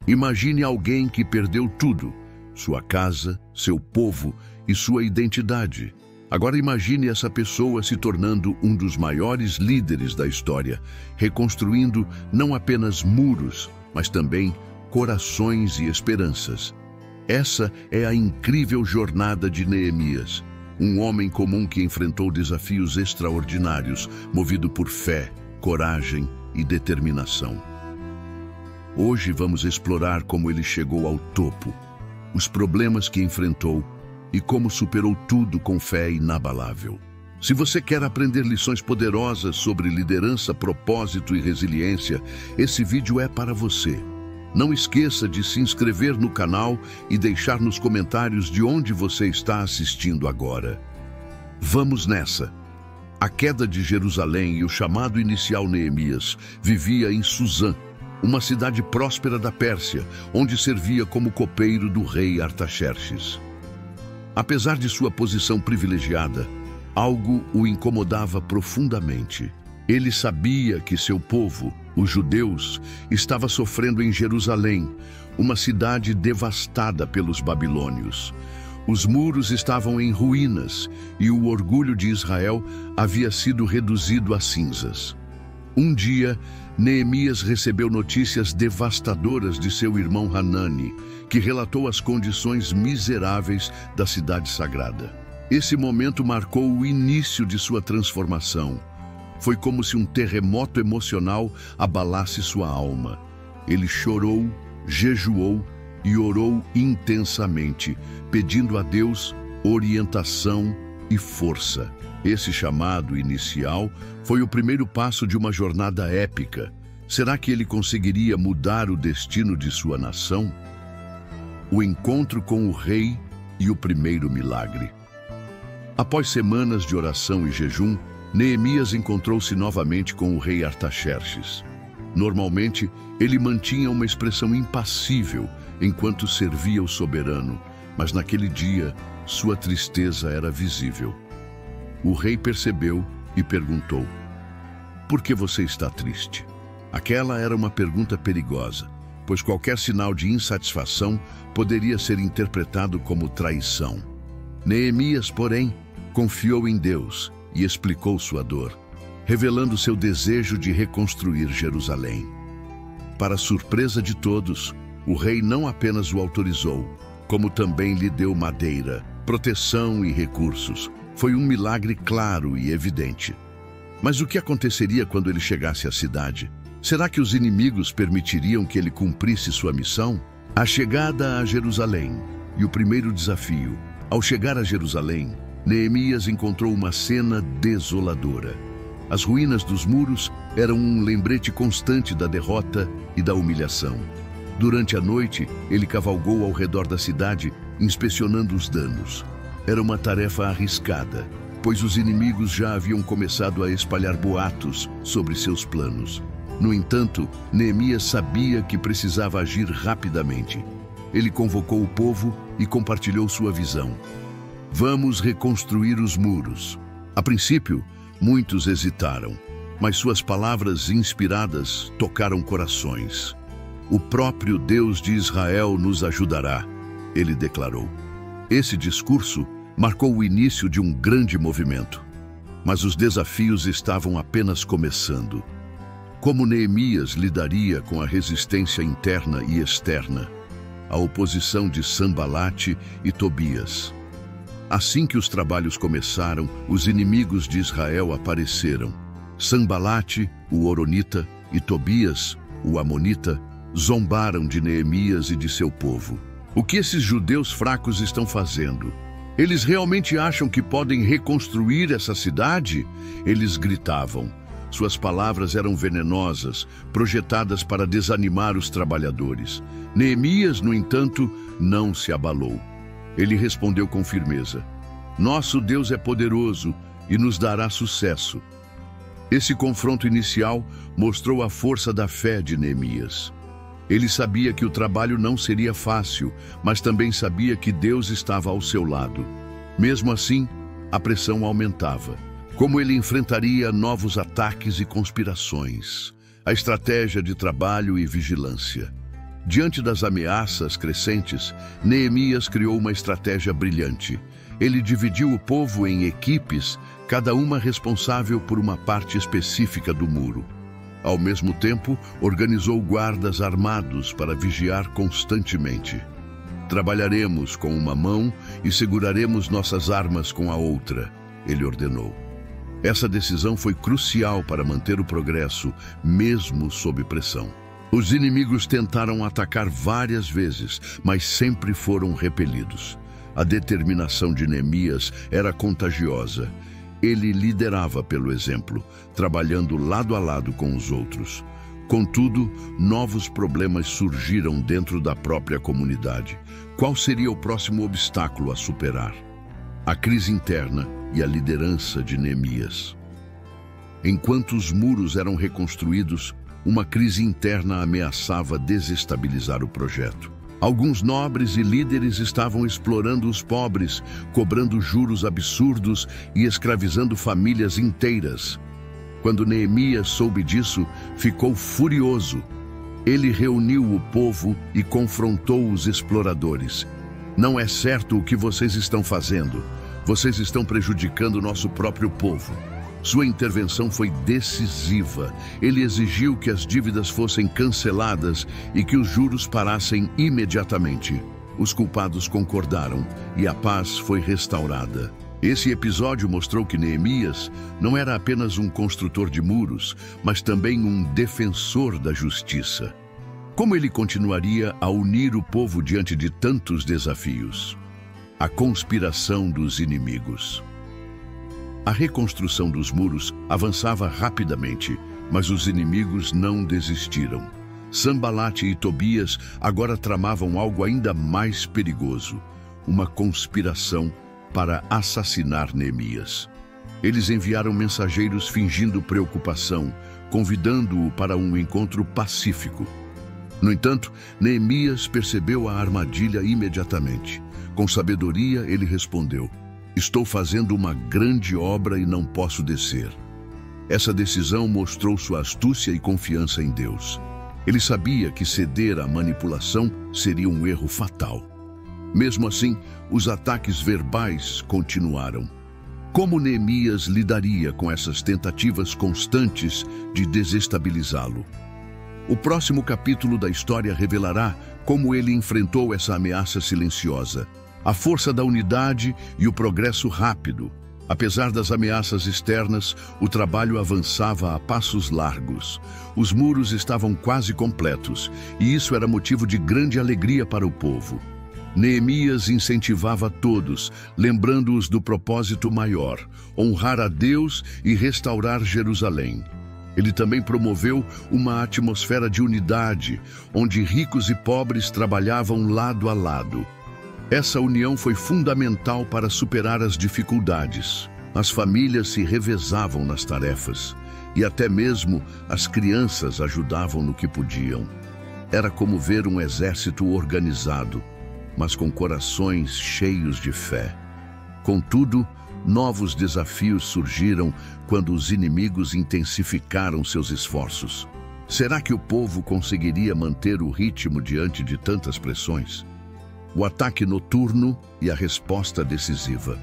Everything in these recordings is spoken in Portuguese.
Imagine alguém que perdeu tudo: sua casa, seu povo e sua identidade. Agora imagine essa pessoa se tornando um dos maiores líderes da história, reconstruindo não apenas muros, mas também corações e esperanças. Essa é a incrível jornada de Neemias, um homem comum que enfrentou desafios extraordinários, movido por fé, coragem e determinação. Hoje vamos explorar como ele chegou ao topo, os problemas que enfrentou e como superou tudo com fé inabalável. Se você quer aprender lições poderosas sobre liderança, propósito e resiliência, esse vídeo é para você. Não esqueça de se inscrever no canal e deixar nos comentários de onde você está assistindo agora. Vamos nessa! A queda de Jerusalém e o chamado inicial Neemias vivia em Suzã, uma cidade próspera da Pérsia, onde servia como copeiro do rei Artaxerxes. Apesar de sua posição privilegiada, algo o incomodava profundamente. Ele sabia que seu povo, os judeus, estava sofrendo em Jerusalém, uma cidade devastada pelos babilônios. Os muros estavam em ruínas e o orgulho de Israel havia sido reduzido a cinzas. Um dia, Neemias recebeu notícias devastadoras de seu irmão Hanani, que relatou as condições miseráveis da cidade sagrada. Esse momento marcou o início de sua transformação. Foi como se um terremoto emocional abalasse sua alma. Ele chorou, jejuou e orou intensamente, pedindo a Deus orientação e força. Esse chamado inicial foi o primeiro passo de uma jornada épica. Será que ele conseguiria mudar o destino de sua nação? O encontro com o rei e o primeiro milagre. Após semanas de oração e jejum, Neemias encontrou-se novamente com o rei Artaxerxes. Normalmente, ele mantinha uma expressão impassível enquanto servia o soberano, mas naquele dia, sua tristeza era visível. O rei percebeu e perguntou: "Por que você está triste?" Aquela era uma pergunta perigosa, pois qualquer sinal de insatisfação poderia ser interpretado como traição. Neemias, porém, confiou em Deus e explicou sua dor, revelando seu desejo de reconstruir Jerusalém. Para surpresa de todos, o rei não apenas o autorizou, como também lhe deu madeira, proteção e recursos. Foi um milagre claro e evidente. Mas o que aconteceria quando ele chegasse à cidade? Será que os inimigos permitiriam que ele cumprisse sua missão? A chegada a Jerusalém e o primeiro desafio. Ao chegar a Jerusalém, Neemias encontrou uma cena desoladora. As ruínas dos muros eram um lembrete constante da derrota e da humilhação. Durante a noite, ele cavalgou ao redor da cidade, inspecionando os danos. Era uma tarefa arriscada, pois os inimigos já haviam começado a espalhar boatos sobre seus planos. No entanto, Neemias sabia que precisava agir rapidamente. Ele convocou o povo e compartilhou sua visão. Vamos reconstruir os muros. A princípio, muitos hesitaram, mas suas palavras inspiradas tocaram corações. O próprio Deus de Israel nos ajudará, ele declarou. Esse discurso marcou o início de um grande movimento. Mas os desafios estavam apenas começando. Como Neemias lidaria com a resistência interna e externa, a oposição de Sanbalate e Tobias? Assim que os trabalhos começaram, os inimigos de Israel apareceram. Sanbalate, o Horonita, e Tobias, o Amonita, zombaram de Neemias e de seu povo. O que esses judeus fracos estão fazendo? Eles realmente acham que podem reconstruir essa cidade? Eles gritavam. Suas palavras eram venenosas, projetadas para desanimar os trabalhadores. Neemias, no entanto, não se abalou. Ele respondeu com firmeza: "Nosso Deus é poderoso e nos dará sucesso." Esse confronto inicial mostrou a força da fé de Neemias. Ele sabia que o trabalho não seria fácil, mas também sabia que Deus estava ao seu lado. Mesmo assim, a pressão aumentava. Como ele enfrentaria novos ataques e conspirações? A estratégia de trabalho e vigilância. Diante das ameaças crescentes, Neemias criou uma estratégia brilhante. Ele dividiu o povo em equipes, cada uma responsável por uma parte específica do muro. Ao mesmo tempo, organizou guardas armados para vigiar constantemente. Trabalharemos com uma mão e seguraremos nossas armas com a outra, ele ordenou. Essa decisão foi crucial para manter o progresso, mesmo sob pressão. Os inimigos tentaram atacar várias vezes, mas sempre foram repelidos. A determinação de Neemias era contagiosa. Ele liderava pelo exemplo, trabalhando lado a lado com os outros. Contudo, novos problemas surgiram dentro da própria comunidade. Qual seria o próximo obstáculo a superar? A crise interna e a liderança de Neemias. Enquanto os muros eram reconstruídos, uma crise interna ameaçava desestabilizar o projeto. Alguns nobres e líderes estavam explorando os pobres, cobrando juros absurdos e escravizando famílias inteiras. Quando Neemias soube disso, ficou furioso. Ele reuniu o povo e confrontou os exploradores. Não é certo o que vocês estão fazendo. Vocês estão prejudicando nosso próprio povo. Sua intervenção foi decisiva. Ele exigiu que as dívidas fossem canceladas e que os juros parassem imediatamente. Os culpados concordaram e a paz foi restaurada. Esse episódio mostrou que Neemias não era apenas um construtor de muros, mas também um defensor da justiça. Como ele continuaria a unir o povo diante de tantos desafios? A conspiração dos inimigos. A reconstrução dos muros avançava rapidamente, mas os inimigos não desistiram. Sanbalate e Tobias agora tramavam algo ainda mais perigoso, uma conspiração para assassinar Neemias. Eles enviaram mensageiros fingindo preocupação, convidando-o para um encontro pacífico. No entanto, Neemias percebeu a armadilha imediatamente. Com sabedoria, ele respondeu: "Estou fazendo uma grande obra e não posso descer." Essa decisão mostrou sua astúcia e confiança em Deus. Ele sabia que ceder à manipulação seria um erro fatal. Mesmo assim, os ataques verbais continuaram. Como Neemias lidaria com essas tentativas constantes de desestabilizá-lo? O próximo capítulo da história revelará como ele enfrentou essa ameaça silenciosa, a força da unidade e o progresso rápido. Apesar das ameaças externas, o trabalho avançava a passos largos. Os muros estavam quase completos, e isso era motivo de grande alegria para o povo. Neemias incentivava todos, lembrando-os do propósito maior: honrar a Deus e restaurar Jerusalém. Ele também promoveu uma atmosfera de unidade, onde ricos e pobres trabalhavam lado a lado. Essa união foi fundamental para superar as dificuldades. As famílias se revezavam nas tarefas, e até mesmo as crianças ajudavam no que podiam. Era como ver um exército organizado, mas com corações cheios de fé. Contudo, novos desafios surgiram quando os inimigos intensificaram seus esforços. Será que o povo conseguiria manter o ritmo diante de tantas pressões? O ataque noturno e a resposta decisiva.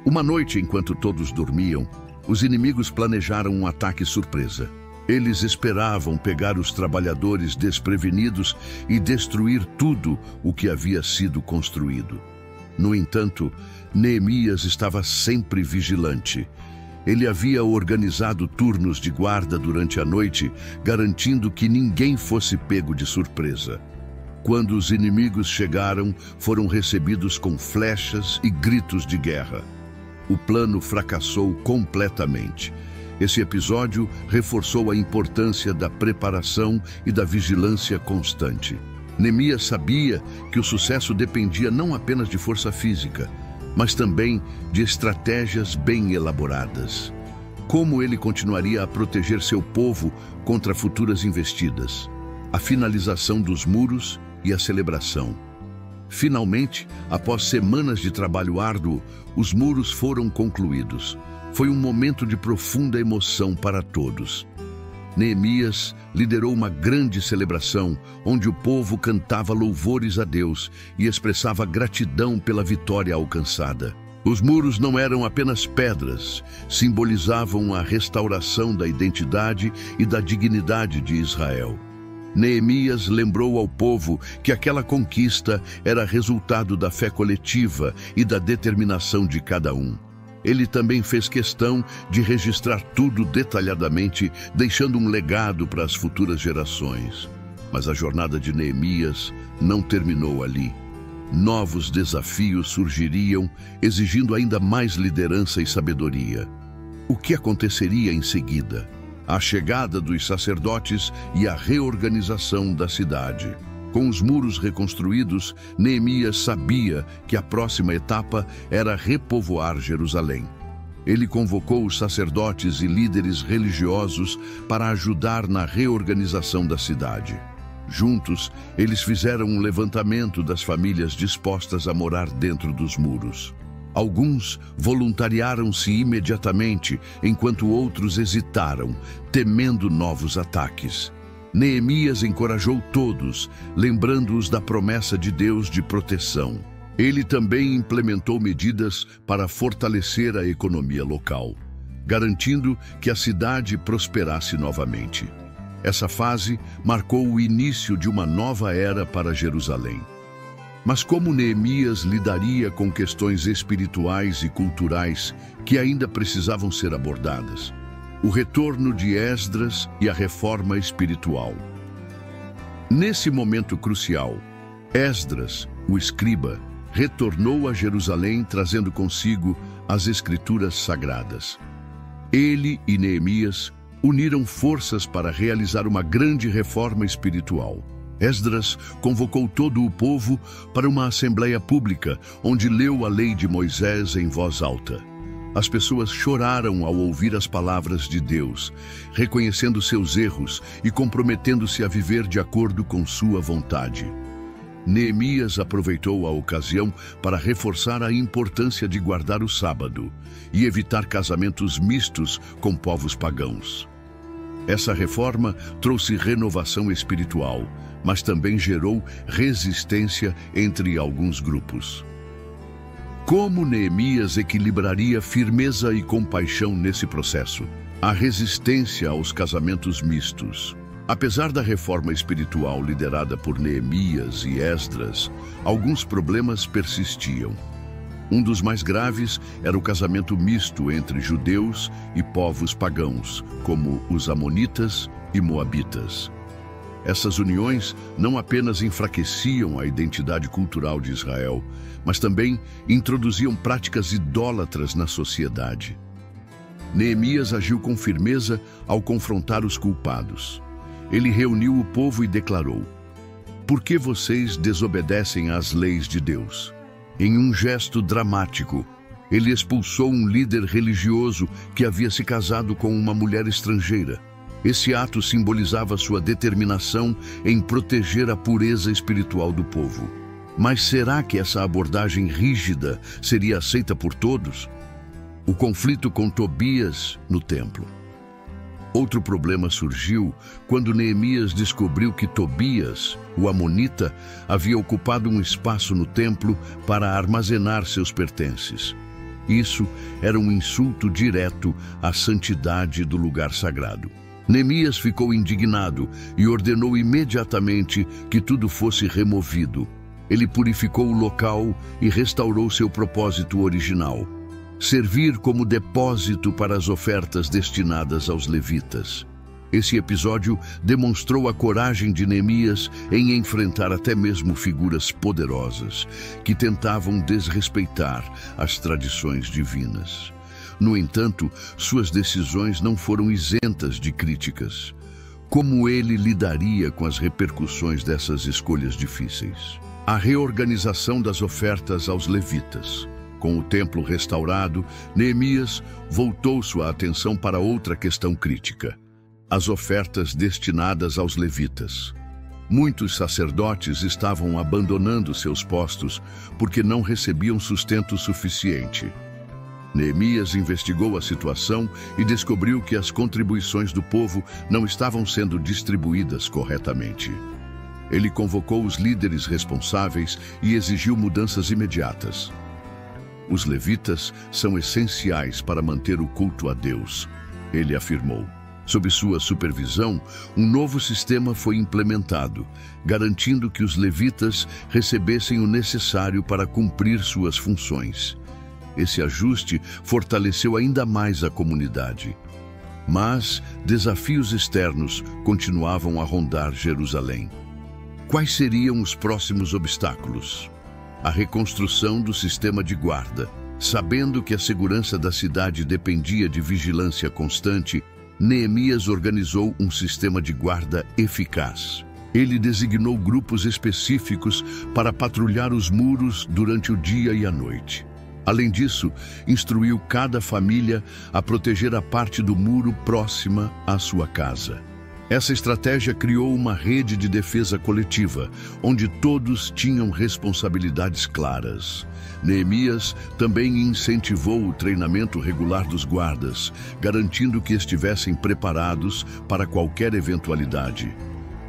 Uma noite, enquanto todos dormiam, os inimigos planejaram um ataque surpresa. Eles esperavam pegar os trabalhadores desprevenidos e destruir tudo o que havia sido construído. No entanto, Neemias estava sempre vigilante. Ele havia organizado turnos de guarda durante a noite, garantindo que ninguém fosse pego de surpresa. Quando os inimigos chegaram, foram recebidos com flechas e gritos de guerra. O plano fracassou completamente. Esse episódio reforçou a importância da preparação e da vigilância constante. Neemias sabia que o sucesso dependia não apenas de força física, mas também de estratégias bem elaboradas. Como ele continuaria a proteger seu povo contra futuras investidas? A finalização dos muros e a celebração. Finalmente, após semanas de trabalho árduo, os muros foram concluídos. Foi um momento de profunda emoção para todos. Neemias liderou uma grande celebração, onde o povo cantava louvores a Deus e expressava gratidão pela vitória alcançada. Os muros não eram apenas pedras, simbolizavam a restauração da identidade e da dignidade de Israel. Neemias lembrou ao povo que aquela conquista era resultado da fé coletiva e da determinação de cada um. Ele também fez questão de registrar tudo detalhadamente, deixando um legado para as futuras gerações. Mas a jornada de Neemias não terminou ali. Novos desafios surgiriam, exigindo ainda mais liderança e sabedoria. O que aconteceria em seguida? A chegada dos sacerdotes e a reorganização da cidade. Com os muros reconstruídos, Neemias sabia que a próxima etapa era repovoar Jerusalém. Ele convocou os sacerdotes e líderes religiosos para ajudar na reorganização da cidade. Juntos, eles fizeram um levantamento das famílias dispostas a morar dentro dos muros. Alguns voluntariaram-se imediatamente, enquanto outros hesitaram, temendo novos ataques. Neemias encorajou todos, lembrando-os da promessa de Deus de proteção. Ele também implementou medidas para fortalecer a economia local, garantindo que a cidade prosperasse novamente. Essa fase marcou o início de uma nova era para Jerusalém. Mas como Neemias lidaria com questões espirituais e culturais que ainda precisavam ser abordadas? O retorno de Esdras e a reforma espiritual. Nesse momento crucial, Esdras, o escriba, retornou a Jerusalém trazendo consigo as escrituras sagradas. Ele e Neemias uniram forças para realizar uma grande reforma espiritual. Esdras convocou todo o povo para uma assembleia pública, onde leu a lei de Moisés em voz alta. As pessoas choraram ao ouvir as palavras de Deus, reconhecendo seus erros e comprometendo-se a viver de acordo com sua vontade. Neemias aproveitou a ocasião para reforçar a importância de guardar o sábado e evitar casamentos mistos com povos pagãos. Essa reforma trouxe renovação espiritual, mas também gerou resistência entre alguns grupos. Como Neemias equilibraria firmeza e compaixão nesse processo? A resistência aos casamentos mistos. Apesar da reforma espiritual liderada por Neemias e Esdras, alguns problemas persistiam. Um dos mais graves era o casamento misto entre judeus e povos pagãos, como os amonitas e moabitas. Essas uniões não apenas enfraqueciam a identidade cultural de Israel, mas também introduziam práticas idólatras na sociedade. Neemias agiu com firmeza ao confrontar os culpados. Ele reuniu o povo e declarou: "Por que vocês desobedecem às leis de Deus?" Em um gesto dramático, ele expulsou um líder religioso que havia se casado com uma mulher estrangeira. Esse ato simbolizava sua determinação em proteger a pureza espiritual do povo. Mas será que essa abordagem rígida seria aceita por todos? O conflito com Tobias no templo. Outro problema surgiu quando Neemias descobriu que Tobias, o amonita, havia ocupado um espaço no templo para armazenar seus pertences. Isso era um insulto direto à santidade do lugar sagrado. Neemias ficou indignado e ordenou imediatamente que tudo fosse removido. Ele purificou o local e restaurou seu propósito original: servir como depósito para as ofertas destinadas aos levitas. Esse episódio demonstrou a coragem de Neemias em enfrentar até mesmo figuras poderosas que tentavam desrespeitar as tradições divinas. No entanto, suas decisões não foram isentas de críticas. Como ele lidaria com as repercussões dessas escolhas difíceis? A reorganização das ofertas aos levitas. Com o templo restaurado, Neemias voltou sua atenção para outra questão crítica: as ofertas destinadas aos levitas. Muitos sacerdotes estavam abandonando seus postos porque não recebiam sustento suficiente. Neemias investigou a situação e descobriu que as contribuições do povo não estavam sendo distribuídas corretamente. Ele convocou os líderes responsáveis e exigiu mudanças imediatas. Os levitas são essenciais para manter o culto a Deus, ele afirmou. Sob sua supervisão, um novo sistema foi implementado, garantindo que os levitas recebessem o necessário para cumprir suas funções. Esse ajuste fortaleceu ainda mais a comunidade. Mas desafios externos continuavam a rondar Jerusalém. Quais seriam os próximos obstáculos? A reconstrução do sistema de guarda. Sabendo que a segurança da cidade dependia de vigilância constante, Neemias organizou um sistema de guarda eficaz. Ele designou grupos específicos para patrulhar os muros durante o dia e a noite. Além disso, instruiu cada família a proteger a parte do muro próxima à sua casa. Essa estratégia criou uma rede de defesa coletiva, onde todos tinham responsabilidades claras. Neemias também incentivou o treinamento regular dos guardas, garantindo que estivessem preparados para qualquer eventualidade.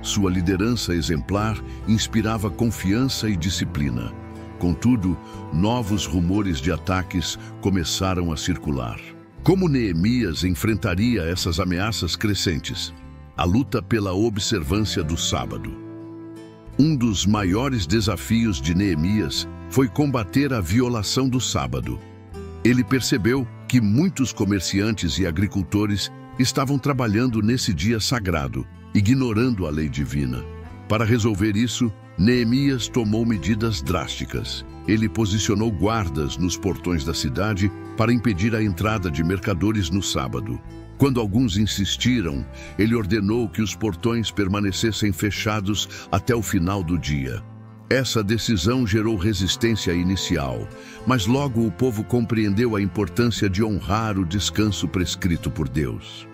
Sua liderança exemplar inspirava confiança e disciplina. Contudo, novos rumores de ataques começaram a circular. Como Neemias enfrentaria essas ameaças crescentes? A luta pela observância do sábado. Um dos maiores desafios de Neemias foi combater a violação do sábado. Ele percebeu que muitos comerciantes e agricultores estavam trabalhando nesse dia sagrado, ignorando a lei divina. Para resolver isso, Neemias tomou medidas drásticas. Ele posicionou guardas nos portões da cidade para impedir a entrada de mercadores no sábado. Quando alguns insistiram, ele ordenou que os portões permanecessem fechados até o final do dia. Essa decisão gerou resistência inicial, mas logo o povo compreendeu a importância de honrar o descanso prescrito por Deus.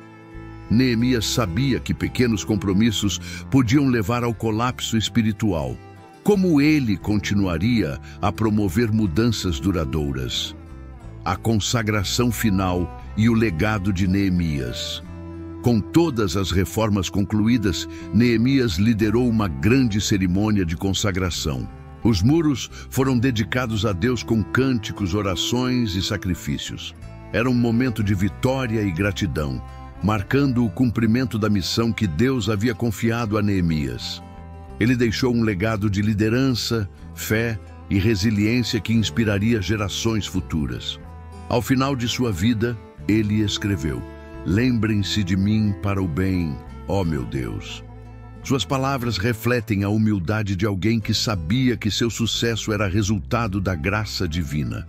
Neemias sabia que pequenos compromissos podiam levar ao colapso espiritual. Como ele continuaria a promover mudanças duradouras? A consagração final e o legado de Neemias. Com todas as reformas concluídas, Neemias liderou uma grande cerimônia de consagração. Os muros foram dedicados a Deus com cânticos, orações e sacrifícios. Era um momento de vitória e gratidão, marcando o cumprimento da missão que Deus havia confiado a Neemias. Ele deixou um legado de liderança, fé e resiliência que inspiraria gerações futuras. Ao final de sua vida, ele escreveu: "Lembrem-se de mim para o bem, ó meu Deus." Suas palavras refletem a humildade de alguém que sabia que seu sucesso era resultado da graça divina.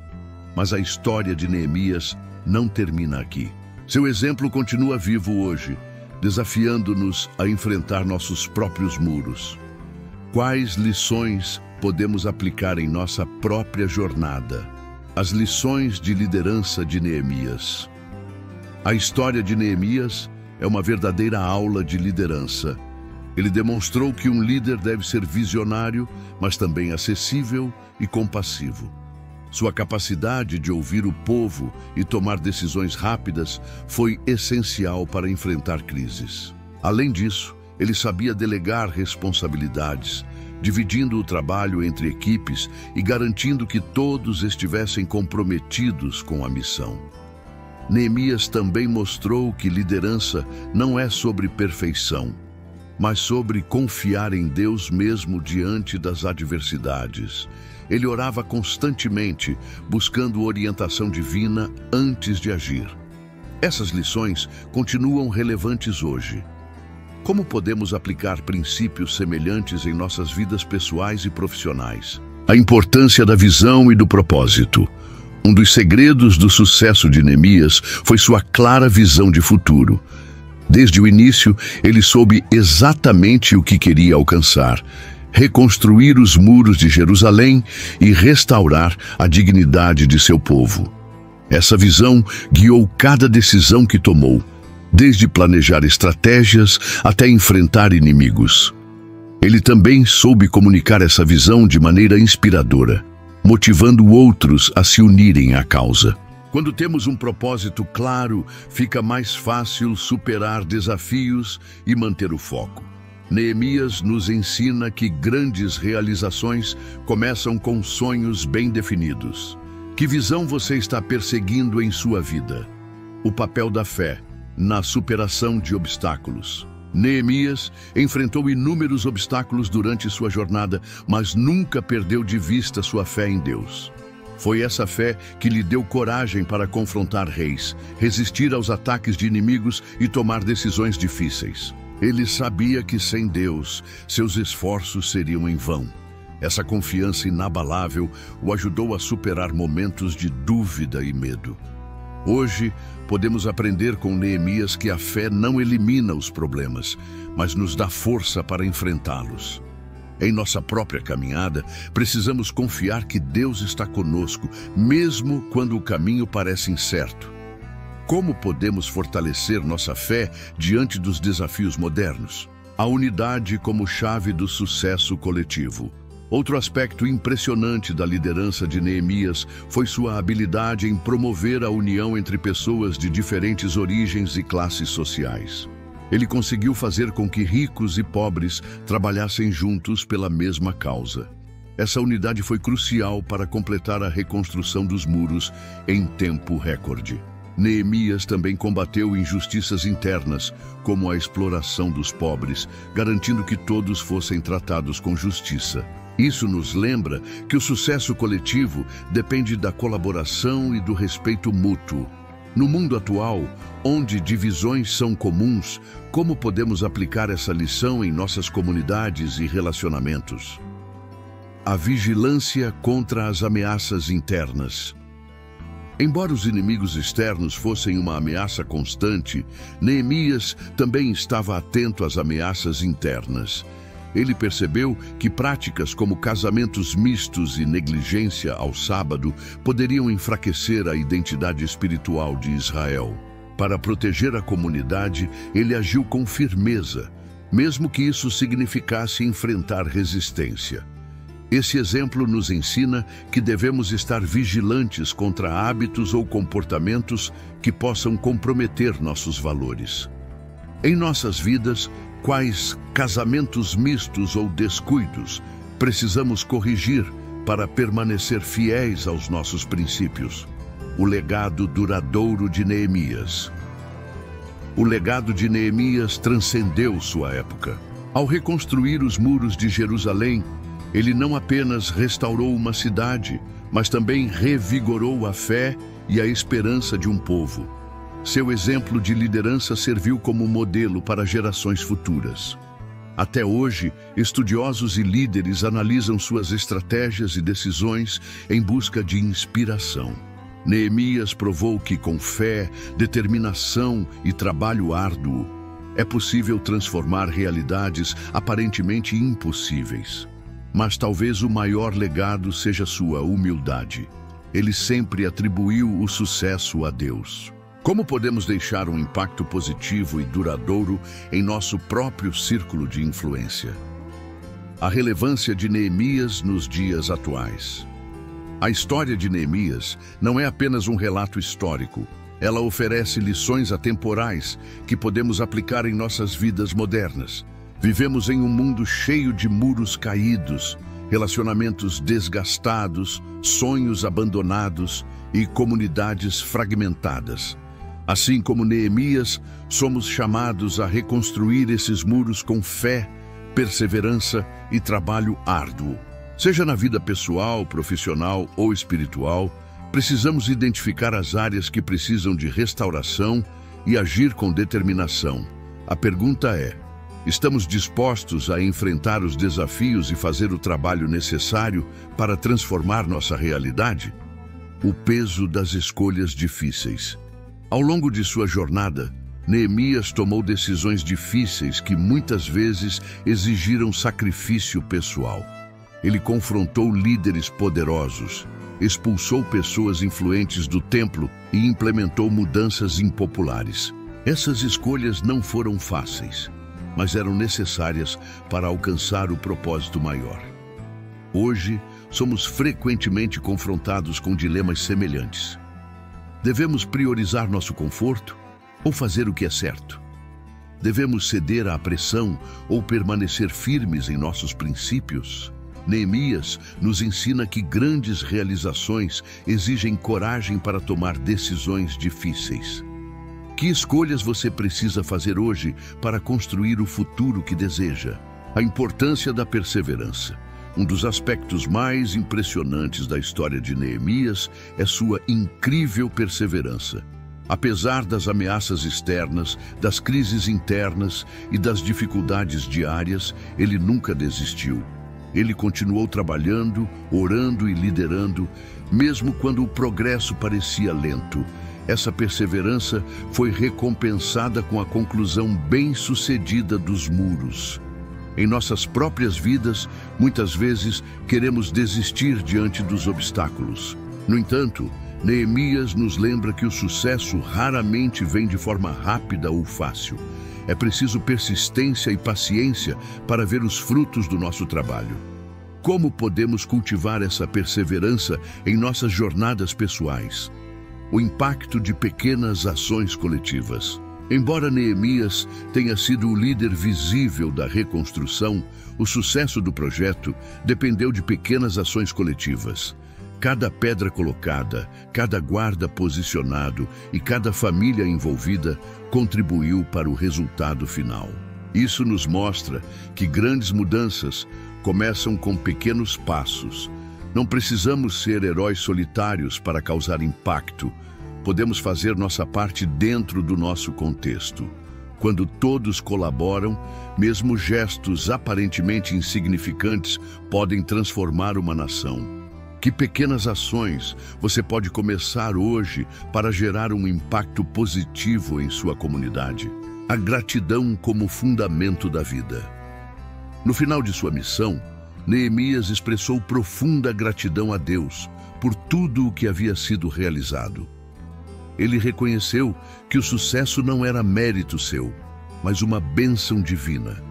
Mas a história de Neemias não termina aqui. Seu exemplo continua vivo hoje, desafiando-nos a enfrentar nossos próprios muros. Quais lições podemos aplicar em nossa própria jornada? As lições de liderança de Neemias. A história de Neemias é uma verdadeira aula de liderança. Ele demonstrou que um líder deve ser visionário, mas também acessível e compassivo. Sua capacidade de ouvir o povo e tomar decisões rápidas foi essencial para enfrentar crises. Além disso, ele sabia delegar responsabilidades, dividindo o trabalho entre equipes e garantindo que todos estivessem comprometidos com a missão. Neemias também mostrou que liderança não é sobre perfeição, mas sobre confiar em Deus mesmo diante das adversidades. Ele orava constantemente, buscando orientação divina antes de agir. Essas lições continuam relevantes hoje. Como podemos aplicar princípios semelhantes em nossas vidas pessoais e profissionais? A importância da visão e do propósito. Um dos segredos do sucesso de Neemias foi sua clara visão de futuro. Desde o início, ele soube exatamente o que queria alcançar: reconstruir os muros de Jerusalém e restaurar a dignidade de seu povo. Essa visão guiou cada decisão que tomou, desde planejar estratégias até enfrentar inimigos. Ele também soube comunicar essa visão de maneira inspiradora, motivando outros a se unirem à causa. Quando temos um propósito claro, fica mais fácil superar desafios e manter o foco. Neemias nos ensina que grandes realizações começam com sonhos bem definidos. Que visão você está perseguindo em sua vida? O papel da fé na superação de obstáculos. Neemias enfrentou inúmeros obstáculos durante sua jornada, mas nunca perdeu de vista sua fé em Deus. Foi essa fé que lhe deu coragem para confrontar reis, resistir aos ataques de inimigos e tomar decisões difíceis. Ele sabia que sem Deus, seus esforços seriam em vão. Essa confiança inabalável o ajudou a superar momentos de dúvida e medo. Hoje, podemos aprender com Neemias que a fé não elimina os problemas, mas nos dá força para enfrentá-los. Em nossa própria caminhada, precisamos confiar que Deus está conosco, mesmo quando o caminho parece incerto. Como podemos fortalecer nossa fé diante dos desafios modernos? A unidade como chave do sucesso coletivo. Outro aspecto impressionante da liderança de Neemias foi sua habilidade em promover a união entre pessoas de diferentes origens e classes sociais. Ele conseguiu fazer com que ricos e pobres trabalhassem juntos pela mesma causa. Essa unidade foi crucial para completar a reconstrução dos muros em tempo recorde. Neemias também combateu injustiças internas, como a exploração dos pobres, garantindo que todos fossem tratados com justiça. Isso nos lembra que o sucesso coletivo depende da colaboração e do respeito mútuo. No mundo atual, onde divisões são comuns, como podemos aplicar essa lição em nossas comunidades e relacionamentos? A vigilância contra as ameaças internas. Embora os inimigos externos fossem uma ameaça constante, Neemias também estava atento às ameaças internas. Ele percebeu que práticas como casamentos mistos e negligência ao sábado poderiam enfraquecer a identidade espiritual de Israel. Para proteger a comunidade, ele agiu com firmeza, mesmo que isso significasse enfrentar resistência. Esse exemplo nos ensina que devemos estar vigilantes contra hábitos ou comportamentos que possam comprometer nossos valores. Em nossas vidas, quais casamentos mistos ou descuidos precisamos corrigir para permanecer fiéis aos nossos princípios? O legado duradouro de Neemias. O legado de Neemias transcendeu sua época. Ao reconstruir os muros de Jerusalém, ele não apenas restaurou uma cidade, mas também revigorou a fé e a esperança de um povo. Seu exemplo de liderança serviu como modelo para gerações futuras. Até hoje, estudiosos e líderes analisam suas estratégias e decisões em busca de inspiração. Neemias provou que com fé, determinação e trabalho árduo, é possível transformar realidades aparentemente impossíveis. Mas talvez o maior legado seja sua humildade. Ele sempre atribuiu o sucesso a Deus. Como podemos deixar um impacto positivo e duradouro em nosso próprio círculo de influência? A relevância de Neemias nos dias atuais. A história de Neemias não é apenas um relato histórico. Ela oferece lições atemporais que podemos aplicar em nossas vidas modernas. Vivemos em um mundo cheio de muros caídos, relacionamentos desgastados, sonhos abandonados e comunidades fragmentadas. Assim como Neemias, somos chamados a reconstruir esses muros com fé, perseverança e trabalho árduo. Seja na vida pessoal, profissional ou espiritual, precisamos identificar as áreas que precisam de restauração e agir com determinação. A pergunta é: estamos dispostos a enfrentar os desafios e fazer o trabalho necessário para transformar nossa realidade? O peso das escolhas difíceis. Ao longo de sua jornada, Neemias tomou decisões difíceis que muitas vezes exigiram sacrifício pessoal. Ele confrontou líderes poderosos, expulsou pessoas influentes do templo e implementou mudanças impopulares. Essas escolhas não foram fáceis, mas eram necessárias para alcançar o propósito maior. Hoje, somos frequentemente confrontados com dilemas semelhantes. Devemos priorizar nosso conforto ou fazer o que é certo? Devemos ceder à pressão ou permanecer firmes em nossos princípios? Neemias nos ensina que grandes realizações exigem coragem para tomar decisões difíceis. Que escolhas você precisa fazer hoje para construir o futuro que deseja? A importância da perseverança. Um dos aspectos mais impressionantes da história de Neemias é sua incrível perseverança. Apesar das ameaças externas, das crises internas e das dificuldades diárias, ele nunca desistiu. Ele continuou trabalhando, orando e liderando, mesmo quando o progresso parecia lento. Essa perseverança foi recompensada com a conclusão bem-sucedida dos muros. Em nossas próprias vidas, muitas vezes queremos desistir diante dos obstáculos. No entanto, Neemias nos lembra que o sucesso raramente vem de forma rápida ou fácil. É preciso persistência e paciência para ver os frutos do nosso trabalho. Como podemos cultivar essa perseverança em nossas jornadas pessoais? O impacto de pequenas ações coletivas. Embora Neemias tenha sido o líder visível da reconstrução, o sucesso do projeto dependeu de pequenas ações coletivas. Cada pedra colocada, cada guarda posicionado e cada família envolvida contribuiu para o resultado final. Isso nos mostra que grandes mudanças começam com pequenos passos. Não precisamos ser heróis solitários para causar impacto. Podemos fazer nossa parte dentro do nosso contexto. Quando todos colaboram, mesmo gestos aparentemente insignificantes podem transformar uma nação. Que pequenas ações você pode começar hoje para gerar um impacto positivo em sua comunidade? A gratidão como fundamento da vida. No final de sua missão, Neemias expressou profunda gratidão a Deus por tudo o que havia sido realizado. Ele reconheceu que o sucesso não era mérito seu, mas uma bênção divina.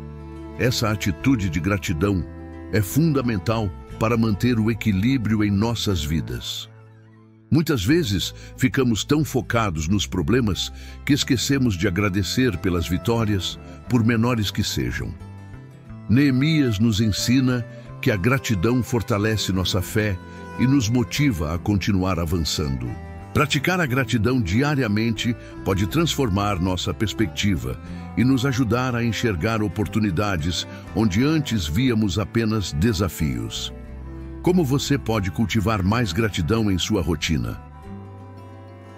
Essa atitude de gratidão é fundamental para manter o equilíbrio em nossas vidas. Muitas vezes ficamos tão focados nos problemas que esquecemos de agradecer pelas vitórias, por menores que sejam. Neemias nos ensina que a gratidão fortalece nossa fé e nos motiva a continuar avançando. Praticar a gratidão diariamente pode transformar nossa perspectiva e nos ajudar a enxergar oportunidades onde antes víamos apenas desafios. Como você pode cultivar mais gratidão em sua rotina?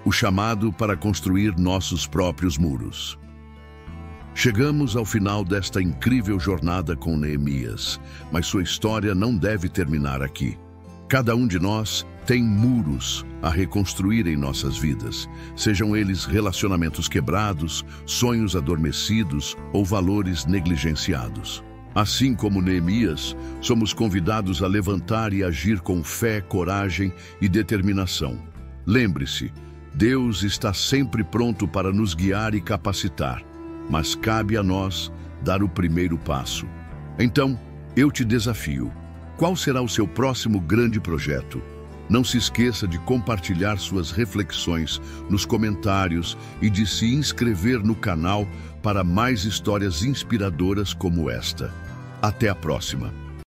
O chamado para construir nossos próprios muros. Chegamos ao final desta incrível jornada com Neemias, mas sua história não deve terminar aqui. Cada um de nós tem muros a reconstruir em nossas vidas, sejam eles relacionamentos quebrados, sonhos adormecidos ou valores negligenciados. Assim como Neemias, somos convidados a levantar e agir com fé, coragem e determinação. Lembre-se, Deus está sempre pronto para nos guiar e capacitar, mas cabe a nós dar o primeiro passo. Então, eu te desafio. Qual será o seu próximo grande projeto? Não se esqueça de compartilhar suas reflexões nos comentários e de se inscrever no canal para mais histórias inspiradoras como esta. Até a próxima!